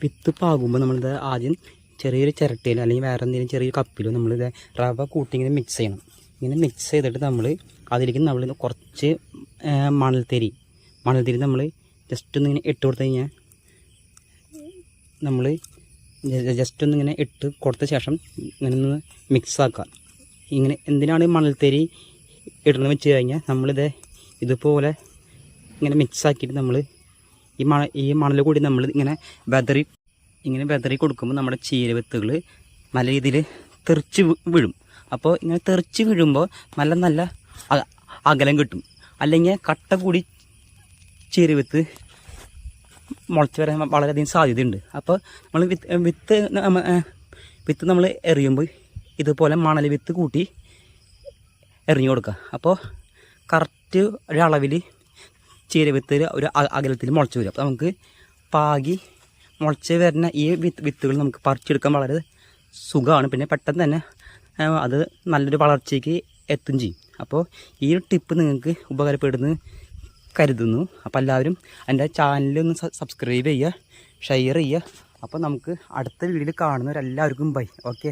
വിത്ത് പാകുമ്പോൾ നമ്മളിത് ആദ്യം ചെറിയൊരു ചിരട്ടയിൽ അല്ലെങ്കിൽ വേറെ എന്തെങ്കിലും ചെറിയൊരു കപ്പിലോ നമ്മളിത് റവ കൂട്ടി ഇങ്ങനെ മിക്സ് ചെയ്യണം. ഇങ്ങനെ മിക്സ് ചെയ്തിട്ട് നമ്മൾ അതിലേക്ക് നമ്മൾ കുറച്ച് മണൽത്തരി നമ്മൾ ജസ്റ്റ് ഒന്നിങ്ങനെ ഇട്ട് കൊടുത്തു കഴിഞ്ഞാൽ നമ്മൾ ജസ്റ്റ് ഒന്നിങ്ങനെ ഇട്ട് കൊടുത്ത ശേഷം ഇങ്ങനെ ഒന്ന് മിക്സ് ആക്കുക. ഇങ്ങനെ എന്തിനാണ് മണൽത്തരി ഇടണമെന്ന് വെച്ച് കഴിഞ്ഞാൽ നമ്മളിത് ഇതുപോലെ ഇങ്ങനെ മിക്സ് ആക്കിയിട്ട് നമ്മൾ ഈ മണൽ കൂടി നമ്മൾ ഇങ്ങനെ വെതറി കൊടുക്കുമ്പോൾ നമ്മുടെ ചീരവിത്തുകൾ നല്ല രീതിയിൽ തെറിച്ച് വീഴും. അപ്പോൾ ഇങ്ങനെ തെറിച്ച് വീഴുമ്പോൾ നല്ല അകലം കിട്ടും. അല്ലെങ്കിൽ കട്ട കൂടി ചീരവിത്ത് മുളച്ച് വരാൻ വളരെയധികം സാധ്യതയുണ്ട്. അപ്പോൾ നമ്മൾ വിത്ത് നമ്മൾ എറിയുമ്പോൾ ഇതുപോലെ മണൽ വിത്ത് കൂട്ടി എറിഞ്ഞു കൊടുക്കുക. അപ്പോൾ കറക്റ്റ് ഒരളവിൽ ചീരവിത്ത് ഒരു അകലത്തിൽ മുളച്ച് വരും. അപ്പോൾ നമുക്ക് പാകി മുളച്ച് വരുന്ന ഈ വിത്തുകൾ നമുക്ക് പറിച്ചെടുക്കാൻ വളരെ സുഖമാണ്. പിന്നെ പെട്ടെന്ന് തന്നെ അത് നല്ലൊരു വളർച്ചയ്ക്ക് എത്തും ചെയ്യും. അപ്പോൾ ഈ ഒരു ടിപ്പ് നിങ്ങൾക്ക് ഉപകാരപ്പെടുന്നു കരുതുന്നു. അപ്പോൾ എല്ലാവരും എൻ്റെ ചാനലൊന്ന് സബ്സ്ക്രൈബ് ചെയ്യുക, ഷെയർ ചെയ്യുക. അപ്പോൾ നമുക്ക് അടുത്ത വീഡിയോയിൽ കാണുന്നവരെല്ലാവർക്കും ബൈ. ഓക്കെ.